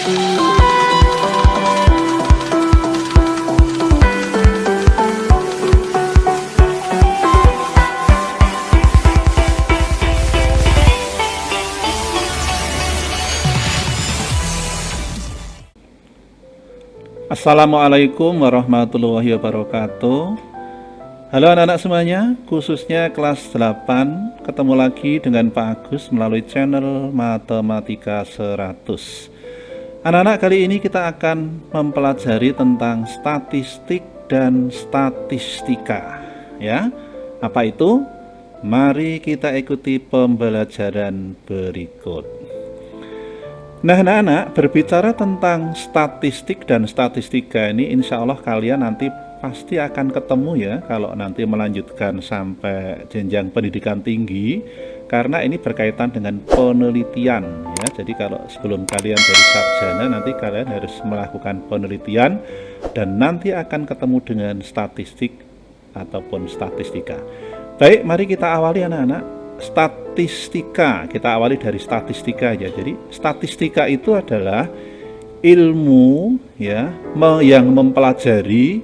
Assalamualaikum warahmatullahi wabarakatuh. Halo anak-anak semuanya, khususnya kelas 8. Ketemu lagi dengan Pak Agus melalui channel Matematika 100. Anak-anak, kali ini kita akan mempelajari tentang statistik dan statistika. Ya, apa itu? Mari kita ikuti pembelajaran berikut. Nah anak-anak, berbicara tentang statistik dan statistika ini insya Allah kalian nanti pasti akan ketemu ya kalau nanti melanjutkan sampai jenjang pendidikan tinggi, karena ini berkaitan dengan penelitian ya. Jadi kalau sebelum kalian jadi sarjana nanti kalian harus melakukan penelitian dan nanti akan ketemu dengan statistik ataupun statistika. Baik, mari kita awali anak-anak. Statistika, kita awali dari statistika aja. Jadi statistika itu adalah ilmu ya yang mempelajari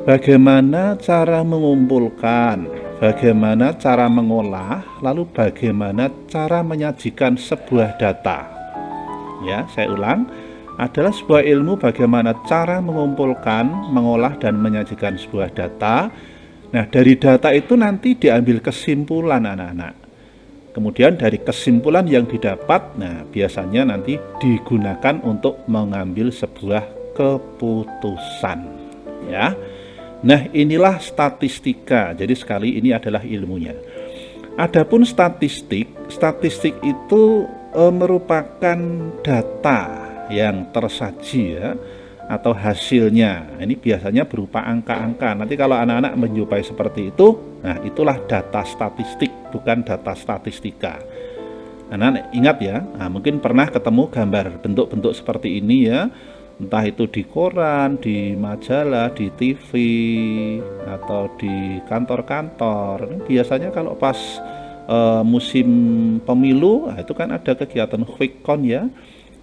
bagaimana cara mengumpulkan, bagaimana cara mengolah, lalu bagaimana cara menyajikan sebuah data. Ya, saya ulang, adalah sebuah ilmu bagaimana cara mengumpulkan, mengolah dan menyajikan sebuah data. Nah, dari data itu nanti diambil kesimpulan anak-anak. Kemudian dari kesimpulan yang didapat, nah biasanya nanti digunakan untuk mengambil sebuah keputusan. Ya. Nah, inilah statistika. Jadi sekali ini adalah ilmunya. Adapun statistik itu merupakan data yang tersaji ya, atau hasilnya. Ini biasanya berupa angka-angka. Nanti kalau anak-anak menjumpai seperti itu, nah itulah data statistik, bukan data statistika. Anak-anak ingat ya, nah, mungkin pernah ketemu gambar bentuk-bentuk seperti ini ya, entah itu di koran, di majalah, di TV, atau di kantor-kantor. Biasanya kalau pas musim pemilu, nah, itu kan ada kegiatan quick count ya.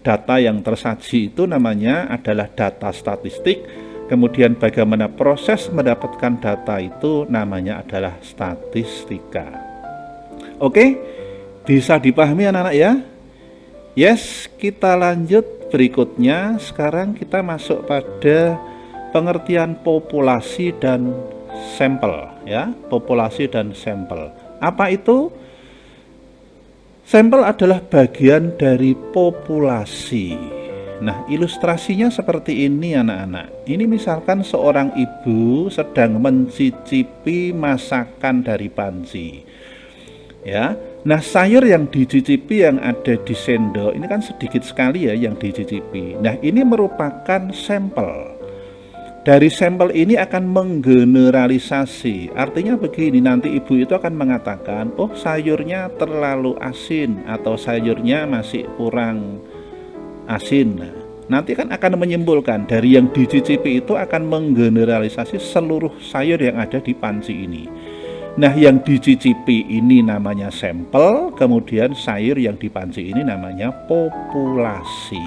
Data yang tersaji itu namanya adalah data statistik. Kemudian bagaimana proses mendapatkan data itu namanya adalah statistika. Oke, bisa dipahami anak-anak ya? Yes, kita lanjut berikutnya. Sekarang kita masuk pada pengertian populasi dan sampel ya, populasi dan sampel. Apa itu? Sampel adalah bagian dari populasi. Nah, ilustrasinya seperti ini anak-anak. Ini misalkan seorang ibu sedang mencicipi masakan dari panci. Ya. Nah, sayur yang dicicipi yang ada di sendok ini kan sedikit sekali ya yang dicicipi. Nah, ini merupakan sampel. Dari sampel ini akan menggeneralisasi. Artinya begini, nanti ibu itu akan mengatakan, oh sayurnya terlalu asin atau sayurnya masih kurang asin. Nah, nanti kan akan menyimpulkan dari yang dicicipi itu akan menggeneralisasi seluruh sayur yang ada di panci ini. Nah, yang dicicipi ini namanya sampel, kemudian sayur yang di panci ini namanya populasi.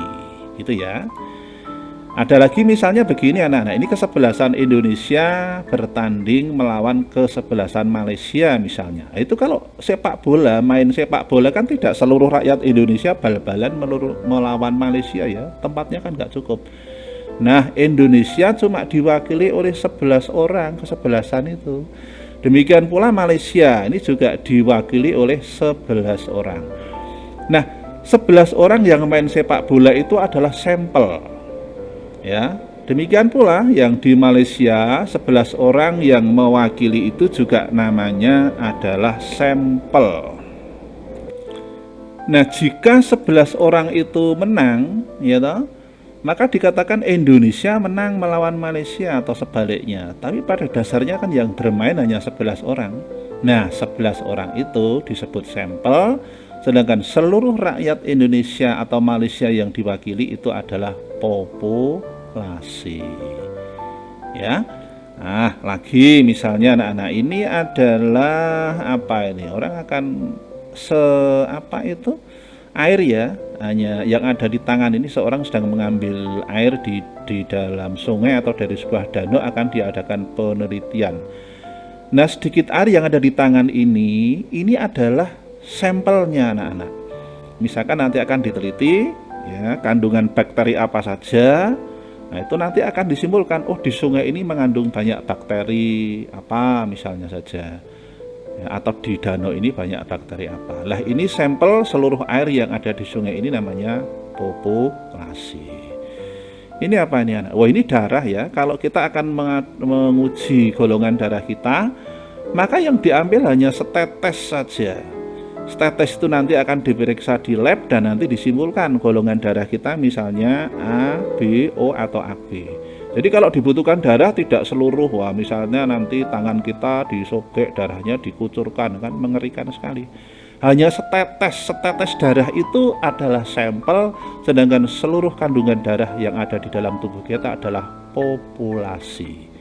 Gitu ya. Ada lagi misalnya begini anak-anak, ini kesebelasan Indonesia bertanding melawan kesebelasan Malaysia misalnya. Itu kalau sepak bola, main sepak bola kan tidak seluruh rakyat Indonesia bal-balan melawan Malaysia ya, tempatnya kan nggak cukup. Nah, Indonesia cuma diwakili oleh 11 orang kesebelasan itu. Demikian pula Malaysia, ini juga diwakili oleh 11 orang. Nah, 11 orang yang main sepak bola itu adalah sampel. Ya, demikian pula yang di Malaysia 11 orang yang mewakili itu juga namanya adalah sampel. Nah, jika 11 orang itu menang, ya toh, maka dikatakan Indonesia menang melawan Malaysia atau sebaliknya. Tapi pada dasarnya kan yang bermain hanya 11 orang. Nah, 11 orang itu disebut sampel, sedangkan seluruh rakyat Indonesia atau Malaysia yang diwakili itu adalah populasi. Ya. Nah, lagi misalnya anak-anak ini adalah apa ini? Orang akan air ya. hanya yang ada di tangan ini seorang sedang mengambil air di dalam sungai atau dari sebuah danau akan diadakan penelitian. Nah, sedikit air yang ada di tangan ini adalah sampelnya anak-anak. Misalkan nanti akan diteliti ya kandungan bakteri apa saja. Nah, itu nanti akan disimpulkan, oh di sungai ini mengandung banyak bakteri apa misalnya saja. Ya, atau di danau ini banyak bakteri apa. Lah, ini sampel seluruh air yang ada di sungai ini namanya populasi. Ini apa ini anak? Wah, ini darah ya. Kalau kita akan menguji golongan darah kita, maka yang diambil hanya setetes saja. Setetes itu nanti akan diperiksa di lab dan nanti disimpulkan golongan darah kita misalnya A, B, O atau AB. Jadi kalau dibutuhkan darah tidak seluruh, wah misalnya nanti tangan kita disobek darahnya dikucurkan, kan mengerikan sekali. Hanya setetes darah itu adalah sampel, sedangkan seluruh kandungan darah yang ada di dalam tubuh kita adalah populasi.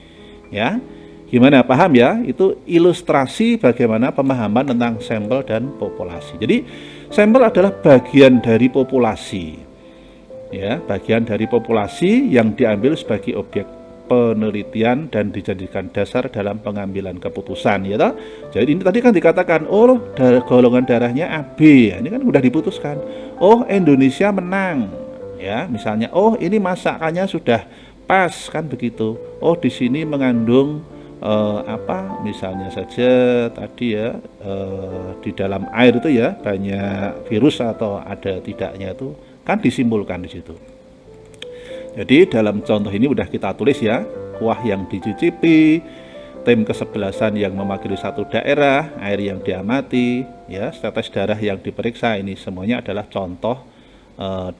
Ya. Gimana, paham ya? Itu ilustrasi bagaimana pemahaman tentang sampel dan populasi. Jadi sampel adalah bagian dari populasi. Ya, bagian dari populasi yang diambil sebagai objek penelitian dan dijadikan dasar dalam pengambilan keputusan, ya toh? Jadi ini tadi kan dikatakan, oh golongan darahnya AB, ini kan udah diputuskan. Oh, Indonesia menang, ya, misalnya. Oh, ini masakannya sudah pas, kan begitu. Oh, di sini mengandung apa misalnya saja tadi ya di dalam air itu ya banyak virus atau ada tidaknya itu kan disimpulkan di situ. Jadi dalam contoh ini udah kita tulis ya, kuah yang dicicipi, tim kesebelasan yang mewakili satu daerah, air yang diamati, ya, tetes darah yang diperiksa, ini semuanya adalah contoh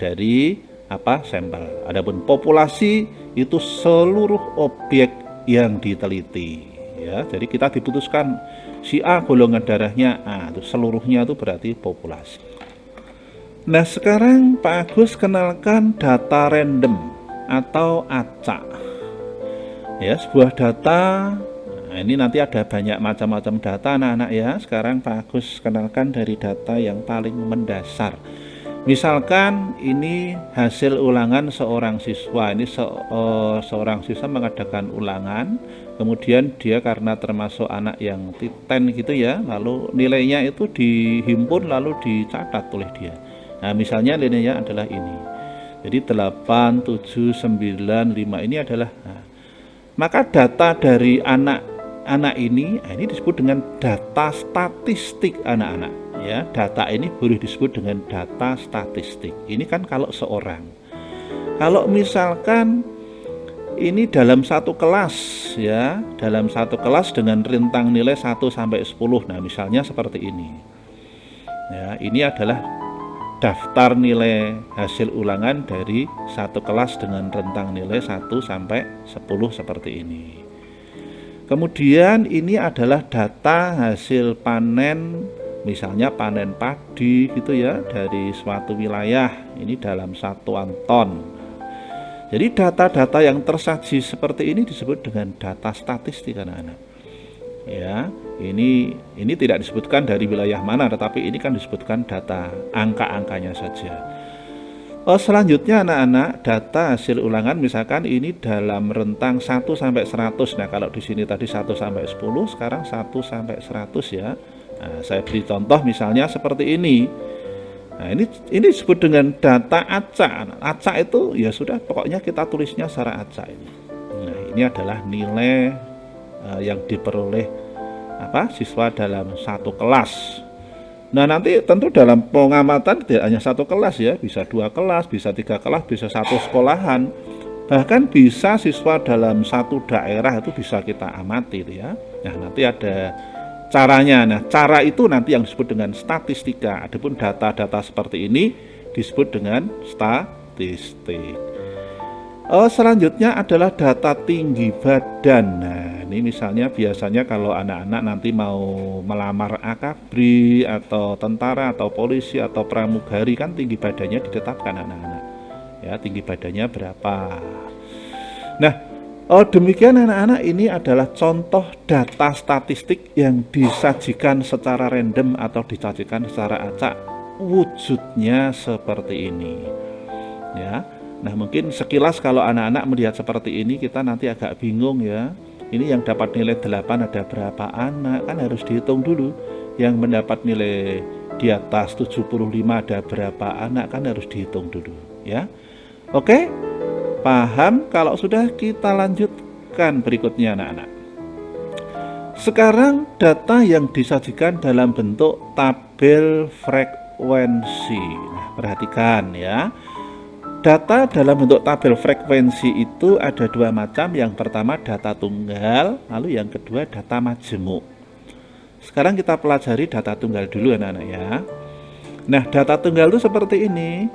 dari apa sampel. Adapun populasi itu seluruh objek yang diteliti, ya. Jadi kita diputuskan si A golongan darahnya A, itu seluruhnya itu berarti populasi. Nah, sekarang Pak Agus kenalkan data random atau acak. Ya, sebuah data. Nah, ini nanti ada banyak macam-macam data anak-anak ya. Sekarang Pak Agus kenalkan dari data yang paling mendasar. Misalkan ini hasil ulangan seorang siswa. Ini seorang siswa mengadakan ulangan, kemudian dia karena termasuk anak yang titen gitu ya, lalu nilainya itu dihimpun lalu dicatat oleh dia. Nah, misalnya nilainya adalah ini. Jadi 8, 7, 9, 5 ini adalah maka data dari anak-anak ini disebut dengan data statistik anak-anak. Ya, data ini boleh disebut dengan data statistik. Ini kan kalau seorang. Kalau misalkan ini dalam satu kelas ya, dalam satu kelas dengan rentang nilai 1 sampai 10. Nah, misalnya seperti ini. Ya, ini adalah daftar nilai hasil ulangan dari satu kelas dengan rentang nilai 1 sampai 10 seperti ini. Kemudian ini adalah data hasil panen, misalnya panen padi gitu ya, dari suatu wilayah ini dalam satuan ton. Jadi data-data yang tersaji seperti ini disebut dengan data statistik anak-anak. Ya, ini tidak disebutkan dari wilayah mana, tetapi ini kan disebutkan data angka-angkanya saja. Selanjutnya anak-anak, data hasil ulangan misalkan ini dalam rentang 1 sampai 100. Nah, kalau di sini tadi 1 sampai 10, sekarang 1 sampai 100 ya. Nah, saya beri contoh misalnya seperti ini. Nah, ini disebut dengan data acak. Acak itu ya sudah, pokoknya kita tulisnya secara acak ini. Nah, ini adalah nilai yang diperoleh siswa dalam satu kelas. Nah, nanti tentu dalam pengamatan tidak hanya satu kelas ya, bisa 2 kelas, bisa 3 kelas, bisa 1 sekolahan. Bahkan bisa siswa dalam satu daerah itu bisa kita amati ya. Nah, nanti ada caranya. Nah, cara itu nanti yang disebut dengan statistika. Adapun data-data seperti ini disebut dengan statistik. Selanjutnya adalah data tinggi badan. Nah, ini misalnya biasanya kalau anak-anak nanti mau melamar akabri atau tentara atau polisi atau pramugari kan tinggi badannya ditetapkan anak-anak. Ya, tinggi badannya berapa. Nah, demikian anak-anak, ini adalah contoh data statistik yang disajikan secara random atau disajikan secara acak wujudnya seperti ini ya. Nah mungkin sekilas kalau anak-anak melihat seperti ini kita nanti agak bingung ya, ini yang dapat nilai 8 ada berapa anak, kan harus dihitung dulu. Yang mendapat nilai di atas 75 ada berapa anak, kan harus dihitung dulu ya. Oke, paham? Kalau sudah, kita lanjutkan berikutnya anak-anak. Sekarang data yang disajikan dalam bentuk tabel frekuensi. Nah, perhatikan ya. Data dalam bentuk tabel frekuensi itu ada dua macam. Yang pertama data tunggal, lalu yang kedua data majemuk. Sekarang kita pelajari data tunggal dulu anak-anak ya. Nah, data tunggal itu seperti ini.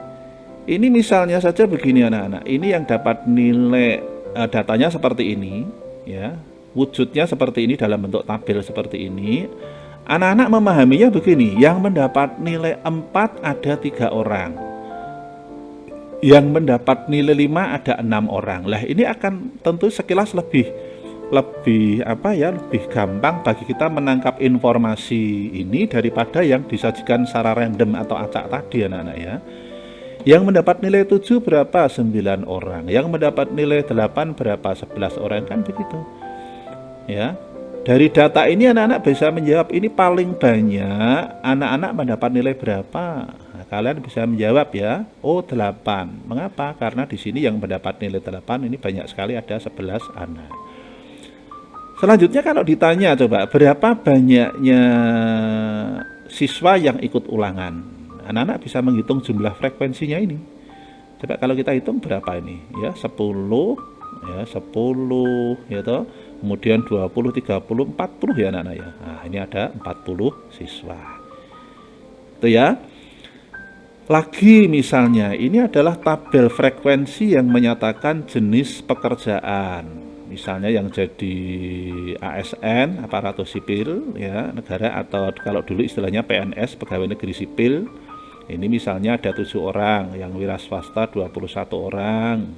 Ini misalnya saja begini anak-anak. Ini yang dapat nilai datanya seperti ini ya. Wujudnya seperti ini dalam bentuk tabel seperti ini. Anak-anak memahaminya begini, yang mendapat nilai 4 ada 3 orang. Yang mendapat nilai 5 ada 6 orang. Lah ini akan tentu sekilas lebih gampang bagi kita menangkap informasi ini daripada yang disajikan secara random atau acak tadi anak-anak ya. Yang mendapat nilai 7 berapa? 9 orang. Yang mendapat nilai 8 berapa? 11 orang, kan begitu. Ya. Dari data ini anak-anak bisa menjawab ini paling banyak anak-anak mendapat nilai berapa. Nah, kalian bisa menjawab ya. Oh, 8. Mengapa? Karena di sini yang mendapat nilai 8 ini banyak sekali, ada 11 anak. Selanjutnya kalau ditanya coba berapa banyaknya siswa yang ikut ulangan, anak-anak bisa menghitung jumlah frekuensinya ini. Coba kalau kita hitung berapa ini ya, 10 ya, 10 ya toh, kemudian 20, 30, 40 ya anak-anak ya. Nah, ini ada 40 siswa. Itu ya. Lagi misalnya ini adalah tabel frekuensi yang menyatakan jenis pekerjaan. Misalnya yang jadi ASN, aparatur sipil ya negara, atau kalau dulu istilahnya PNS, pegawai negeri sipil. Ini misalnya ada 7 orang, yang wira swasta 21 orang,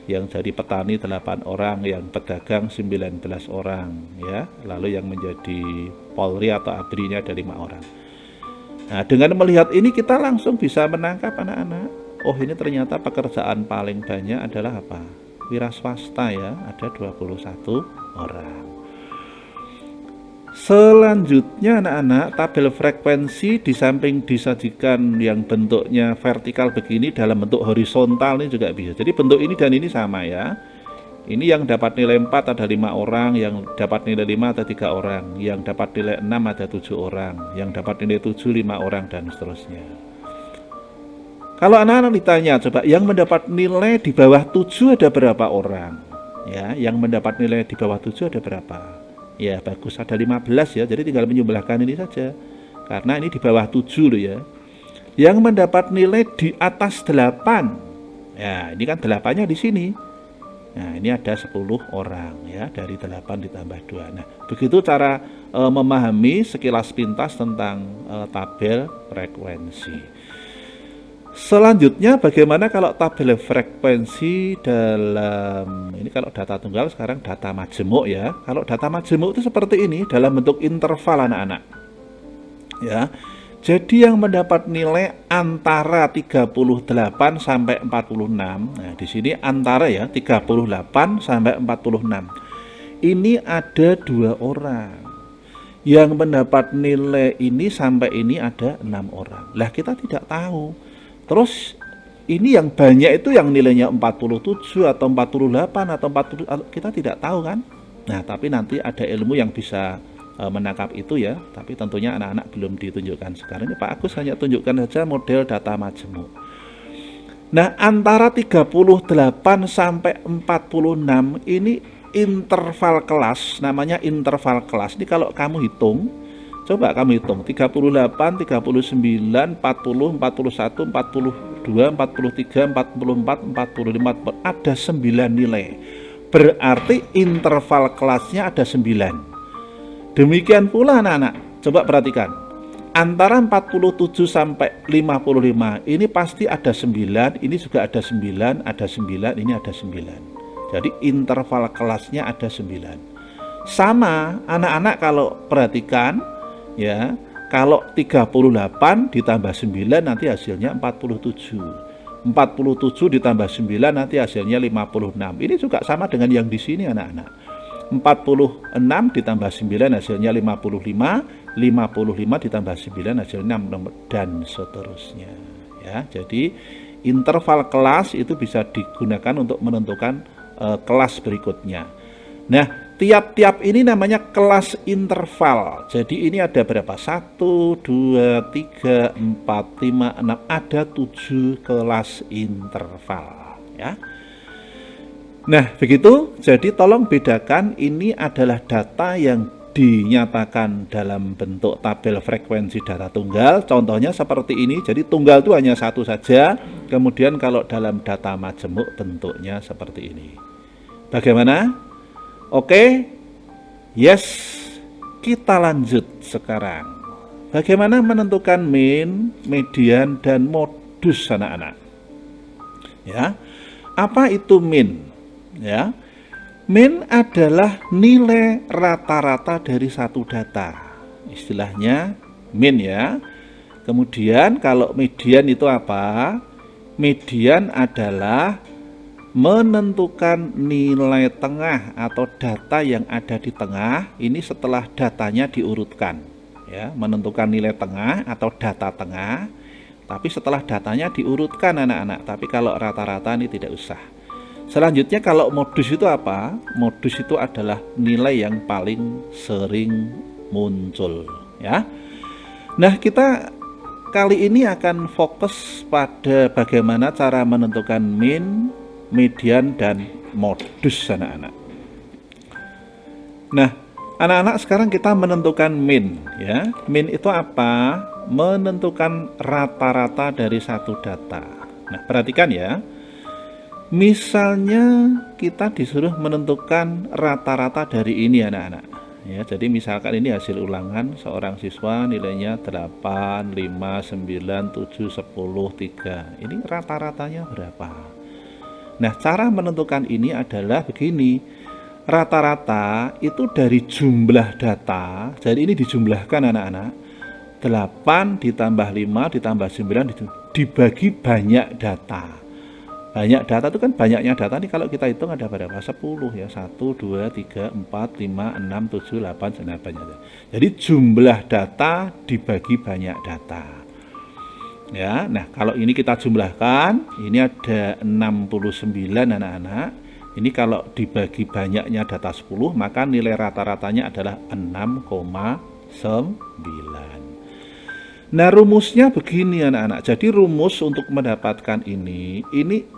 yang jadi petani 8 orang, yang pedagang 19 orang ya. Lalu yang menjadi Polri atau ABRI-nya ada 5 orang. Nah, dengan melihat ini kita langsung bisa menangkap anak-anak. Oh, ini ternyata pekerjaan paling banyak adalah apa? Wira swasta ya, ada 21 orang. Selanjutnya anak-anak, tabel frekuensi di samping disajikan yang bentuknya vertikal begini, dalam bentuk horizontal ini juga bisa. Jadi bentuk ini dan ini sama ya. Ini yang dapat nilai 4 ada 5 orang, yang dapat nilai 5 ada 3 orang, yang dapat nilai 6 ada 7 orang, yang dapat nilai 7 5 orang, dan seterusnya. Kalau anak-anak ditanya coba yang mendapat nilai di bawah 7 ada berapa orang? Ya, yang mendapat nilai di bawah 7 ada berapa? Ya, bagus, ada 15 ya. Jadi tinggal menjumlahkan ini saja. Karena ini di bawah 7 loh ya. Yang mendapat nilai di atas 8. Ya, ini kan 8-nya di sini. Nah, ini ada 10 orang ya, dari 8 ditambah 2. Nah, begitu cara memahami sekilas pintas tentang tabel frekuensi. Selanjutnya bagaimana kalau tabel frekuensi dalam ini, kalau data tunggal, sekarang data majemuk ya. Kalau data majemuk itu seperti ini dalam bentuk interval anak-anak. Ya. Jadi yang mendapat nilai antara 38 sampai 46. Nah, di sini antara ya 38 sampai 46. Ini ada 2 orang. Yang mendapat nilai ini sampai ini ada 6 orang. Lah kita tidak tahu. Terus ini yang banyak itu yang nilainya 47 atau 48 atau 40, kita tidak tahu kan. Nah, tapi nanti ada ilmu yang bisa menangkap itu ya. Tapi tentunya anak-anak belum ditunjukkan. Sekarang ini Pak Agus hanya tunjukkan saja model data majemuk. Nah, antara 38 sampai 46 ini interval kelas, namanya interval kelas. Ini kalau kamu hitung, coba kamu hitung 38, 39, 40, 41, 42, 43, 44, 45, ada 9 nilai. Berarti interval kelasnya ada 9. Demikian pula anak-anak, coba perhatikan. Antara 47 sampai 55 ini pasti ada 9, ini juga ada 9, ada 9, ini ada 9. Jadi interval kelasnya ada 9. Sama anak-anak kalau perhatikan ya, Kalau 38 ditambah 9 nanti hasilnya 47. 47 ditambah 9 nanti hasilnya 56. Ini juga sama dengan yang di sini anak-anak. 46 ditambah 9 hasilnya 55, 55 ditambah 9 hasilnya 6 dan seterusnya. Ya, jadi interval kelas itu bisa digunakan untuk menentukan kelas berikutnya. Nah, tiap-tiap ini namanya kelas interval. Jadi ini ada berapa? 1, 2, 3, 4, 5, 6. Ada 7 kelas interval. Ya. Nah, begitu. Jadi tolong bedakan, ini adalah data yang dinyatakan dalam bentuk tabel frekuensi data tunggal. Contohnya seperti ini. Jadi tunggal itu hanya satu saja. Kemudian kalau dalam data majemuk bentuknya seperti ini. Bagaimana? Oke? Yes. Kita lanjut sekarang. Bagaimana menentukan min, median, dan modus anak-anak? Ya. Apa itu min? Ya, min adalah nilai rata-rata dari satu data, istilahnya min ya. Kemudian kalau median itu apa? Median adalah menentukan nilai tengah atau data yang ada di tengah. Ini setelah datanya diurutkan, ya, menentukan nilai tengah atau data tengah. Tapi setelah datanya diurutkan anak-anak. Tapi kalau rata-rata ini tidak usah. Selanjutnya kalau modus itu apa? Modus itu adalah nilai yang paling sering muncul, ya. Nah, kita kali ini akan fokus pada bagaimana cara menentukan min, median, dan modus anak-anak. Nah, anak-anak sekarang kita menentukan min, ya. Min itu apa? Menentukan rata-rata dari satu data. Nah, perhatikan ya. Misalnya kita disuruh menentukan rata-rata dari ini anak-anak. Ya, jadi misalkan ini hasil ulangan seorang siswa nilainya 8, 5, 9, 7, 10, 3. Ini rata-ratanya berapa? Nah, cara menentukan ini adalah begini. Rata-rata itu dari jumlah data. Jadi ini dijumlahkan anak-anak. 8 ditambah 5 ditambah 9 dibagi banyak data. Banyak data itu kan banyaknya data nih kalau kita hitung ada berapa? 10 ya. 1, 2, 3, 4, 5, 6, 7, 8, 9 banyak. Jadi jumlah data dibagi banyak data. Ya, nah kalau ini kita jumlahkan, ini ada 69 anak-anak. Ini kalau dibagi banyaknya data 10, maka nilai rata-ratanya adalah 6,9. Nah, rumusnya begini anak-anak. Jadi rumus untuk mendapatkan ini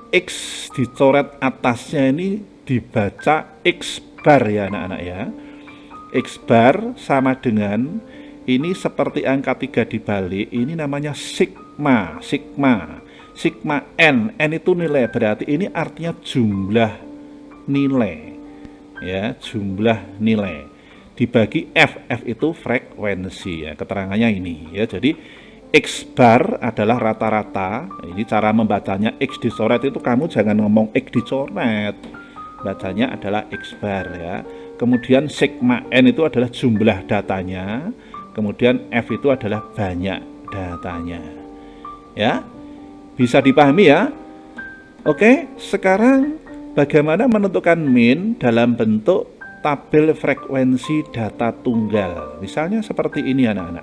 X dicoret atasnya ini dibaca X bar ya anak-anak ya. X bar sama dengan ini seperti angka 3 dibalik, ini namanya sigma. Sigma N itu nilai, berarti ini artinya jumlah nilai. Ya, jumlah nilai. Dibagi F itu frekuensi ya, keterangannya ini ya. Jadi X bar adalah rata-rata. Ini cara membacanya X dicoret itu kamu jangan ngomong X dicoret. Bacanya adalah X bar ya. Kemudian sigma N itu adalah jumlah datanya. Kemudian F itu adalah banyak datanya. Ya. Bisa dipahami ya? Oke, sekarang bagaimana menentukan min dalam bentuk tabel frekuensi data tunggal. Misalnya seperti ini anak-anak.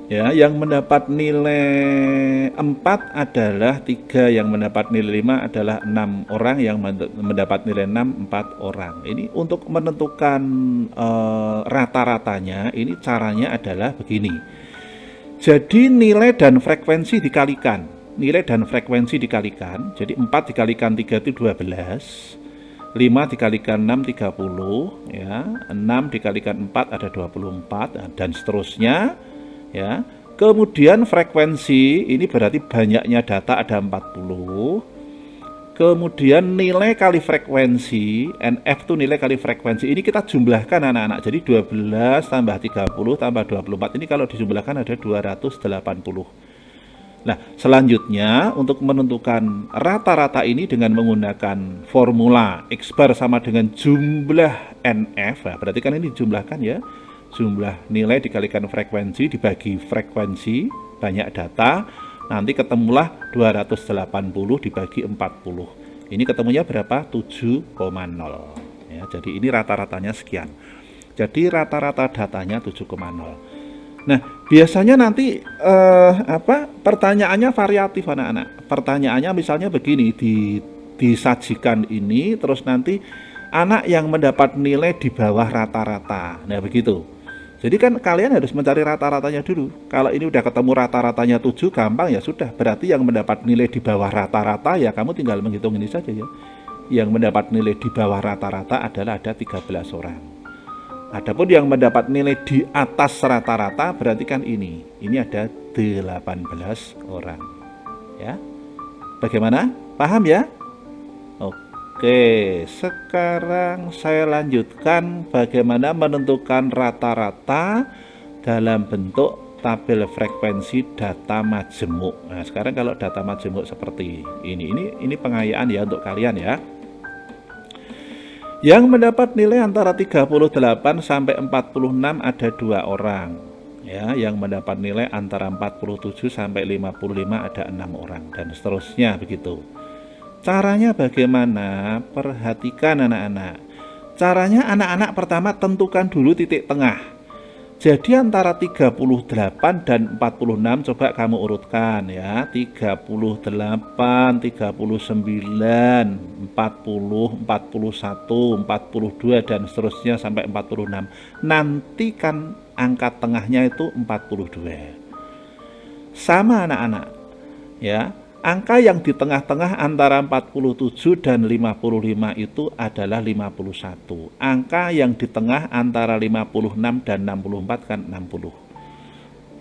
Ya, yang mendapat nilai 4 adalah 3, yang mendapat nilai 5 adalah 6 orang, yang mendapat nilai 6 4 orang. Ini untuk menentukan rata-ratanya, ini caranya adalah begini. Jadi nilai dan frekuensi dikalikan. Nilai dan frekuensi dikalikan. Jadi 4 dikalikan 3 itu 12. 5 dikalikan 6 30 ya, 6 dikalikan 4 ada 24 dan seterusnya ya. Kemudian frekuensi ini berarti banyaknya data ada 40. Kemudian nilai kali frekuensi, NF itu nilai kali frekuensi. Ini kita jumlahkan anak-anak. Jadi 12 tambah 30 tambah 24 ini kalau dijumlahkan ada 280. Nah, selanjutnya untuk menentukan rata-rata ini dengan menggunakan formula X bar sama dengan jumlah NF. Nah, berarti kan ini dijumlahkan ya. jumlah nilai dikalikan frekuensi dibagi frekuensi, banyak data, nanti ketemulah 280 dibagi 40. Ini ketemunya berapa? 7,0. Ya, jadi ini rata-ratanya sekian. Jadi rata-rata datanya 7,0. Nah, biasanya nanti pertanyaannya variatif anak-anak. Pertanyaannya misalnya begini, disajikan ini, terus nanti anak yang mendapat nilai di bawah rata-rata. Nah, begitu. Jadi kan kalian harus mencari rata-ratanya dulu. Kalau ini udah ketemu rata-ratanya 7, gampang ya sudah. Berarti yang mendapat nilai di bawah rata-rata ya kamu tinggal menghitung ini saja ya. Yang mendapat nilai di bawah rata-rata adalah ada 13 orang. Adapun yang mendapat nilai di atas rata-rata berarti kan ini ada 18 orang. Ya. Bagaimana? Paham ya? Oke, sekarang saya lanjutkan bagaimana menentukan rata-rata dalam bentuk tabel frekuensi data majemuk. Nah, sekarang kalau data majemuk seperti ini pengayaan ya untuk kalian ya. Yang mendapat nilai antara 38 sampai 46 ada 2 orang. Ya, yang mendapat nilai antara 47 sampai 55 ada 6 orang dan seterusnya begitu. Caranya bagaimana? Perhatikan anak-anak. Caranya anak-anak pertama tentukan dulu titik tengah. Jadi antara 38 dan 46 coba kamu urutkan ya. 38, 39, 40, 41, 42 dan seterusnya sampai 46. Nanti kan angka tengahnya itu 42. Sama anak-anak. Ya. Angka yang di tengah-tengah antara 47 dan 55 itu adalah 51. Angka yang di tengah antara 56 dan 64 kan 60.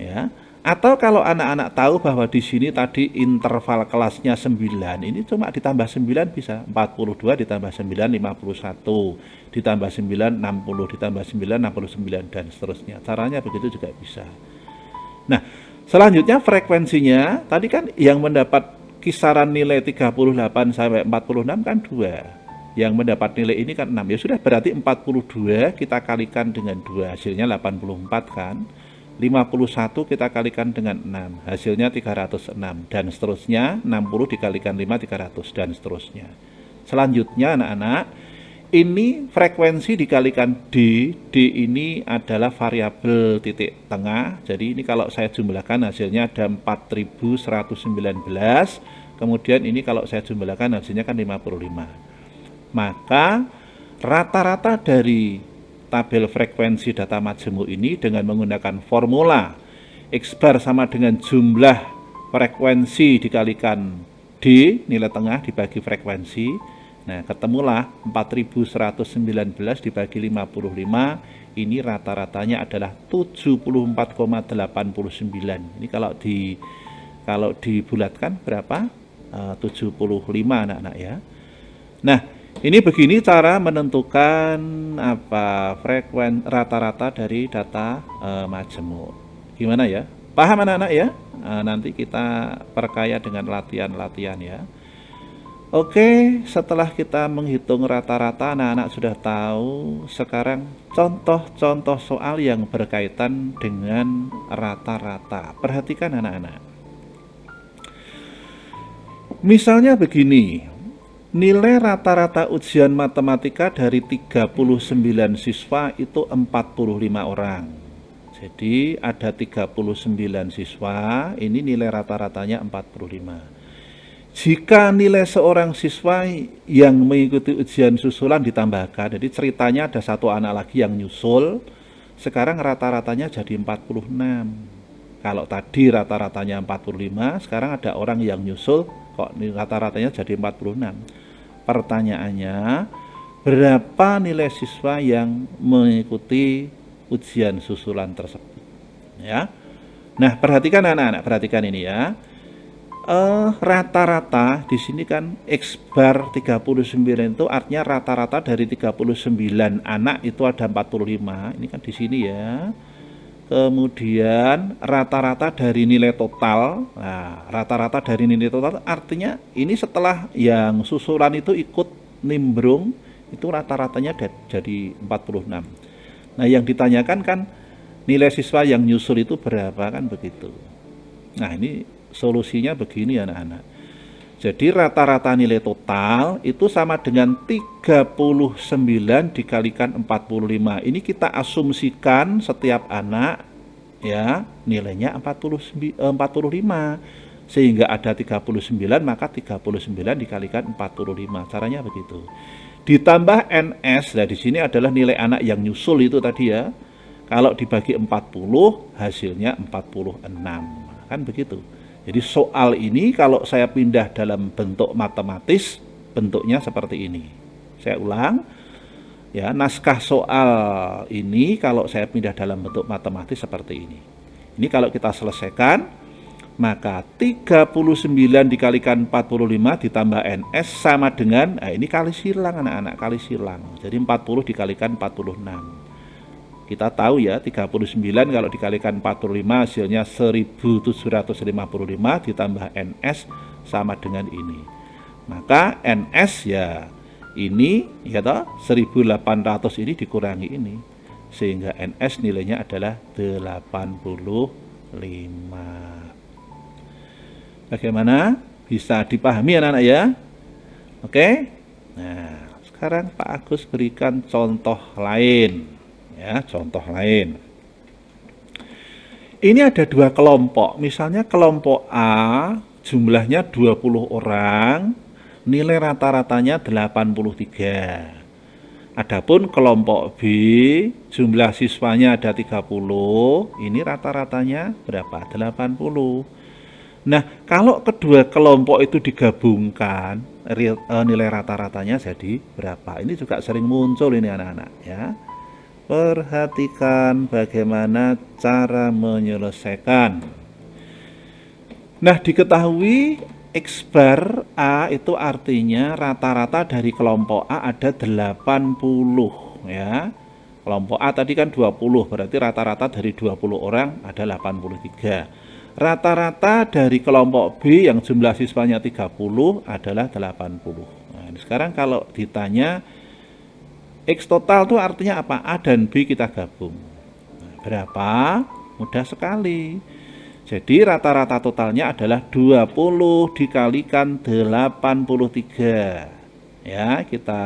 Ya. Atau kalau anak-anak tahu bahwa di sini tadi interval kelasnya 9, ini cuma ditambah 9 bisa. 42 ditambah 9 51, ditambah 9 60, ditambah 9 69 dan seterusnya. Caranya begitu juga bisa. Nah, selanjutnya frekuensinya tadi kan yang mendapat kisaran nilai 38 sampai 46 kan 2. Yang mendapat nilai ini kan 6. Ya sudah berarti 42 kita kalikan dengan 2 hasilnya 84 kan. 51 kita kalikan dengan 6 hasilnya 306 dan seterusnya. 60 dikalikan 5 300 dan seterusnya. Selanjutnya anak-anak, ini frekuensi dikalikan D ini adalah variabel titik tengah. Jadi ini kalau saya jumlahkan hasilnya ada 4119. Kemudian ini kalau saya jumlahkan hasilnya kan 55. Maka rata-rata dari tabel frekuensi data majemuk ini dengan menggunakan formula X bar sama dengan jumlah frekuensi dikalikan D, nilai tengah dibagi frekuensi. Nah, ketemulah 4119 dibagi 55, ini rata-ratanya adalah 74,89. Ini kalau dibulatkan berapa? 75 anak-anak ya. Nah, ini begini cara menentukan rata-rata dari data majemuk. Gimana ya? Paham anak-anak ya? Nanti kita perkaya dengan latihan-latihan ya. Oke, setelah kita menghitung rata-rata, anak-anak sudah tahu. Sekarang contoh-contoh soal yang berkaitan dengan rata-rata. Perhatikan anak-anak. Misalnya begini, nilai rata-rata ujian matematika dari 39 siswa itu 45 orang. Jadi ada 39 siswa, ini nilai rata-ratanya 45. Jika nilai seorang siswa yang mengikuti ujian susulan ditambahkan, jadi ceritanya ada satu anak lagi yang nyusul, sekarang rata-ratanya jadi 46. Kalau tadi rata-ratanya 45, sekarang ada orang yang nyusul, kok rata-ratanya jadi 46. Pertanyaannya, berapa nilai siswa yang mengikuti ujian susulan tersebut? Ya. Nah, perhatikan anak-anak, perhatikan ini ya. Rata-rata di sini kan X bar 39 itu artinya rata-rata dari 39 anak itu ada 45. Ini kan di sini ya. Kemudian rata-rata dari nilai total. Nah, rata-rata dari nilai total artinya ini setelah yang susulan itu ikut nimbrung, itu rata-ratanya jadi 46. Nah, yang ditanyakan kan nilai siswa yang nyusul itu berapa, kan begitu. Nah, ini solusinya begini anak-anak. Jadi rata-rata nilai total itu sama dengan 39 dikalikan 45. Ini kita asumsikan setiap anak ya nilainya 45. Sehingga ada 39, maka 39 dikalikan 45. Caranya begitu. Ditambah NS, nah di sini adalah nilai anak yang nyusul itu tadi ya. Kalau dibagi 40 hasilnya 46. Kan begitu. Jadi soal ini kalau saya pindah dalam bentuk matematis, bentuknya seperti ini. Saya ulang, ya, naskah soal ini kalau saya pindah dalam bentuk matematis seperti ini. Ini kalau kita selesaikan, maka 39 dikalikan 45 ditambah NS sama dengan, nah ini kali silang anak-anak, kali silang. Jadi 40 dikalikan 46. Kita tahu ya 39 kalau dikalikan 45 hasilnya 1755 ditambah NS sama dengan ini. Maka NS ya ini ya toh 1800 ini dikurangi ini. Sehingga NS nilainya adalah 85. Bagaimana? Bisa dipahami anak-anak ya? Oke? Nah, sekarang Pak Agus berikan contoh lain. Ya, contoh lain. Ini ada dua kelompok. Misalnya kelompok A jumlahnya 20 orang, nilai rata-ratanya 83. Adapun kelompok B jumlah siswanya ada 30, ini rata-ratanya berapa? 80. Nah, kalau kedua kelompok itu digabungkan, nilai rata-ratanya jadi berapa? Ini juga sering muncul ini anak-anak ya. Perhatikan bagaimana cara menyelesaikan. Nah, diketahui X bar A itu artinya rata-rata dari kelompok A ada 80 ya. Kelompok A tadi kan 20, berarti rata-rata dari 20 orang ada 83. Rata-rata dari kelompok B yang jumlah siswanya 30 adalah 80. Nah, sekarang kalau ditanya X total itu artinya apa? A dan B kita gabung. Nah, berapa? Mudah sekali. Jadi rata-rata totalnya adalah 20 dikalikan 83. Ya, kita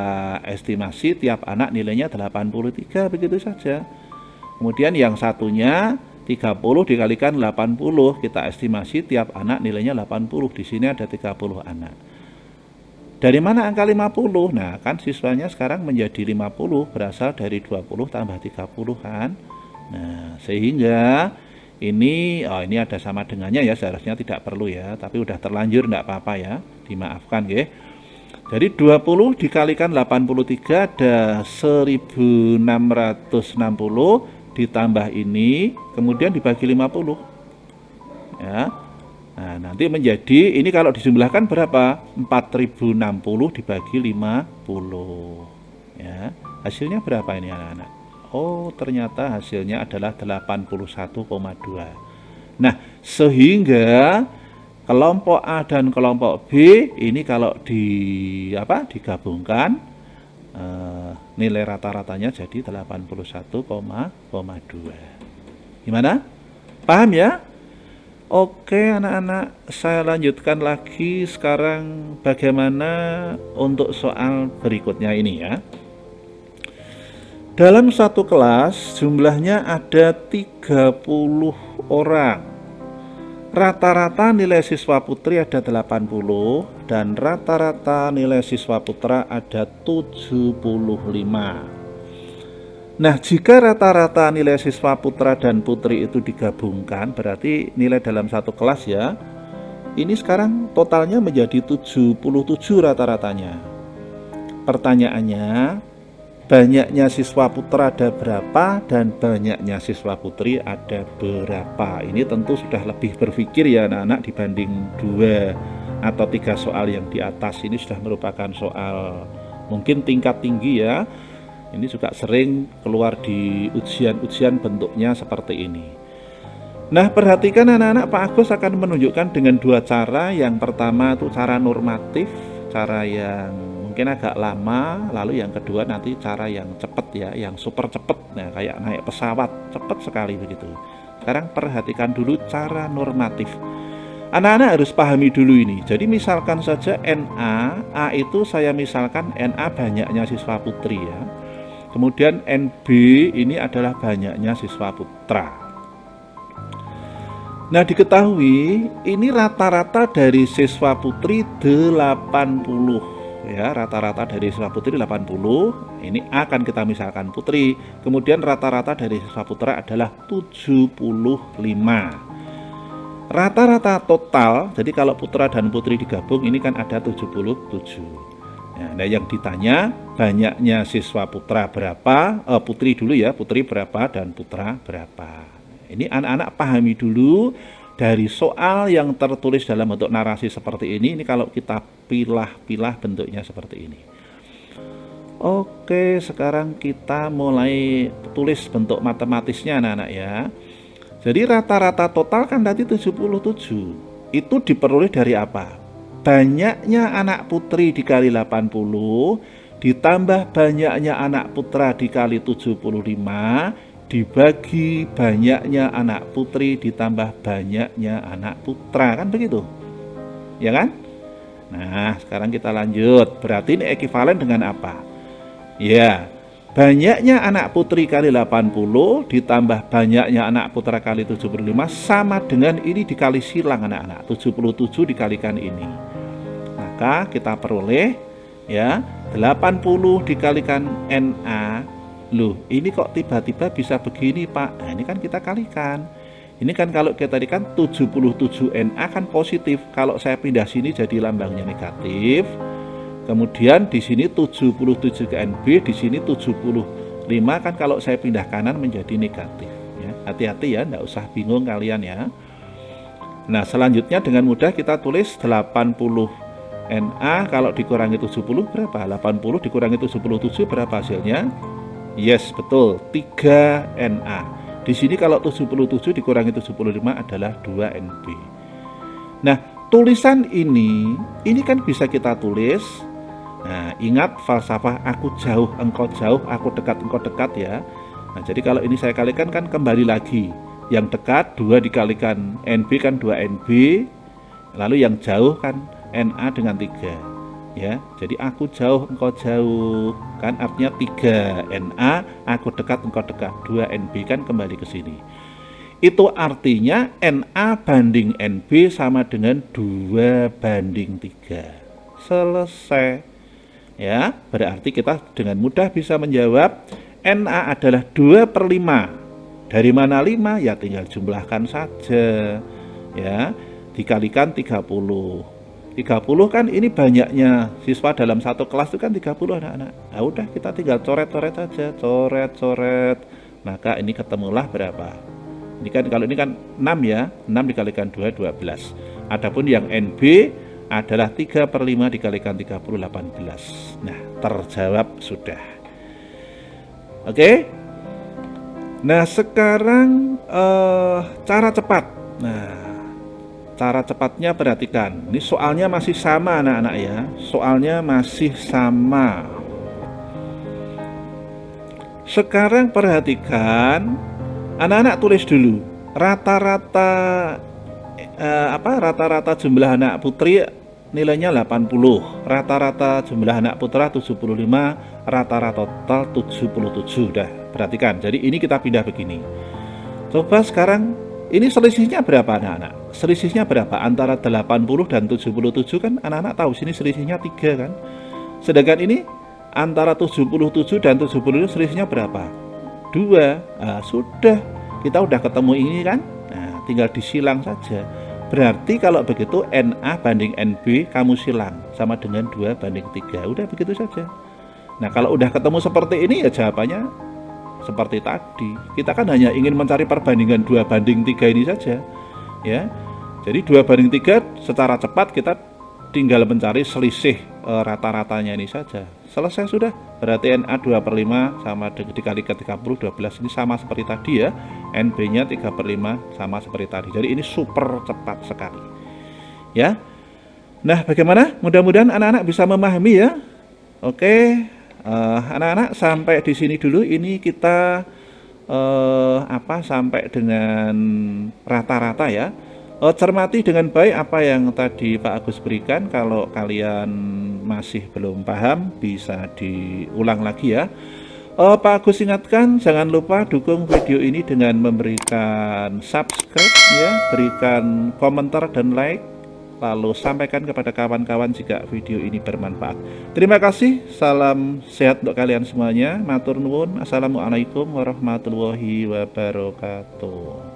estimasi tiap anak nilainya 83, begitu saja. Kemudian yang satunya 30 dikalikan 80, kita estimasi tiap anak nilainya 80. Di sini ada 30 anak. Dari mana angka 50? Nah, kan siswanya sekarang menjadi 50, berasal dari 20 tambah 30 kan. Nah, sehingga ini ada sama dengannya ya, seharusnya tidak perlu ya, tapi udah terlanjur enggak apa-apa ya, dimaafkan ya. Jadi 20 dikalikan 83 ada 1660 ditambah ini, kemudian dibagi 50. Ya. Nah, nanti menjadi, ini kalau dijumlahkan berapa? 4060 dibagi 50. Ya, hasilnya berapa ini anak-anak? Oh, ternyata hasilnya adalah 81,2. Nah, sehingga kelompok A dan kelompok B ini kalau digabungkan nilai rata-ratanya jadi 81,2. Gimana? Paham ya? Oke anak-anak, saya lanjutkan lagi sekarang bagaimana untuk soal berikutnya ini ya. Dalam satu kelas jumlahnya ada 30 orang. Rata-rata nilai siswa putri ada 80 dan rata-rata nilai siswa putra ada 75. Nah, jika rata-rata nilai siswa putra dan putri itu digabungkan, berarti nilai dalam satu kelas ya, ini sekarang totalnya menjadi 77 rata-ratanya. Pertanyaannya, banyaknya siswa putra ada berapa dan banyaknya siswa putri ada berapa? Ini tentu sudah lebih berpikir ya anak-anak dibanding 2 atau 3 soal yang di atas. Ini sudah merupakan soal mungkin tingkat tinggi ya. Ini juga sering keluar di ujian-ujian bentuknya seperti ini. Nah, perhatikan anak-anak, Pak Agus akan menunjukkan dengan 2 cara. Yang pertama itu cara normatif, cara yang mungkin agak lama. Lalu yang kedua nanti cara yang cepat ya, yang super cepat. Nah, kayak naik pesawat, cepat sekali begitu. Sekarang perhatikan dulu cara normatif. Anak-anak harus pahami dulu ini. Jadi misalkan saja NA, A itu saya misalkan NA banyaknya siswa putri ya. Kemudian NB ini adalah banyaknya siswa putra. Nah, diketahui ini rata-rata dari siswa putri 80 ya, rata-rata dari siswa putri 80. Ini akan kita misalkan putri. Kemudian rata-rata dari siswa putra adalah 75. Rata-rata total, jadi kalau putra dan putri digabung ini kan ada 77. Nah, yang ditanya banyaknya siswa putra berapa, putri dulu ya, putri berapa dan putra berapa. Ini anak-anak pahami dulu dari soal yang tertulis dalam bentuk narasi seperti ini kalau kita pilah-pilah bentuknya seperti ini. Oke, sekarang kita mulai tulis bentuk matematisnya anak-anak ya. Jadi rata-rata total kan tadi 77. Itu diperoleh dari apa? Banyaknya anak putri dikali 80 ditambah banyaknya anak putra dikali 75 dibagi banyaknya anak putri ditambah banyaknya anak putra, kan begitu? Ya kan? Nah, sekarang kita lanjut. Berarti ini ekuivalen dengan apa? Ya, banyaknya anak putri kali 80 ditambah banyaknya anak putra kali 75 sama dengan ini dikali silang anak-anak. 77 dikalikan ini. Maka kita peroleh ya 80 dikalikan NA. Loh, ini kok tiba-tiba bisa begini Pak? Nah, ini kan kita kalikan. Ini kan kalau kita tadi kan 77 NA kan positif. Kalau saya pindah sini jadi lambangnya negatif. Kemudian di sini 77 ke NB, di sini 75 kan kalau saya pindah kanan menjadi negatif ya. Hati-hati ya, enggak usah bingung kalian ya. Nah, selanjutnya dengan mudah kita tulis 80 NA kalau dikurangi 70 berapa? 80 dikurangi 77 berapa hasilnya? Yes, betul, 3 NA. Di sini kalau 77 dikurangi 75 adalah 2 NB. Nah, tulisan ini kan bisa kita tulis. Nah, ingat falsafah aku jauh, engkau jauh, aku dekat, engkau dekat ya. Nah, jadi kalau ini saya kalikan kan kembali lagi. Yang dekat 2 dikalikan NB kan 2 NB. Lalu yang jauh kan NA dengan 3. Ya, jadi aku jauh, engkau jauh, kan artinya 3 NA, aku dekat, engkau dekat, 2 NB kan kembali ke sini. Itu artinya NA banding NB sama dengan 2 banding 3. Selesai. Ya, berarti kita dengan mudah bisa menjawab NA adalah 2/5. Dari mana 5? Ya tinggal jumlahkan saja. Ya, dikalikan 30. 30 kan ini banyaknya siswa dalam satu kelas itu kan 30 anak-anak. Nah, udah kita tinggal coret-coret aja, coret-coret. Maka ini ketemulah berapa? Ini kan kalau ini kan 6 ya, 6 dikalikan 2 12. Adapun yang NB adalah 3/5 dikalikan 30 18. Nah, terjawab sudah. Oke. Nah, sekarang cara cepat. Nah, cara cepatnya perhatikan. Ini soalnya masih sama anak-anak ya. Soalnya masih sama. Sekarang perhatikan. Anak-anak tulis dulu. Rata-rata rata-rata jumlah anak putri nilainya 80. Rata-rata jumlah anak putra 75. Rata-rata total 77. Dah, perhatikan. Jadi ini kita pindah begini. Coba sekarang ini selisihnya berapa anak-anak? Selisihnya berapa? Antara 80 dan 77 kan anak-anak tahu sini selisihnya 3 kan. Sedangkan ini antara 77 dan 70 selisihnya berapa? 2. Nah, sudah. Kita udah ketemu ini kan. Nah, tinggal disilang saja. Berarti kalau begitu NA banding NB kamu silang sama dengan 2 banding 3. Udah begitu saja. Nah, kalau udah ketemu seperti ini ya jawabannya seperti tadi. Kita kan hanya ingin mencari perbandingan 2 banding 3 ini saja ya. Jadi 2 banding 3 secara cepat kita tinggal mencari selisih rata-ratanya ini saja. Selesai sudah. Berarti NA 2/5 sama dikalikan 30 12 ini sama seperti tadi ya. NB nya 3/5 sama seperti tadi. Jadi ini super cepat sekali ya. Nah, bagaimana? Mudah-mudahan anak-anak bisa memahami ya. Oke, anak-anak sampai di sini dulu. Ini kita sampai dengan rata-rata ya. Cermati dengan baik apa yang tadi Pak Agus berikan. Kalau kalian masih belum paham, bisa diulang lagi ya. Pak Agus ingatkan, jangan lupa dukung video ini dengan memberikan subscribe ya, berikan komentar dan like, lalu sampaikan kepada kawan-kawan jika video ini bermanfaat. Terima kasih, salam sehat untuk kalian semuanya. Matur nuwun, assalamualaikum warahmatullahi wabarakatuh.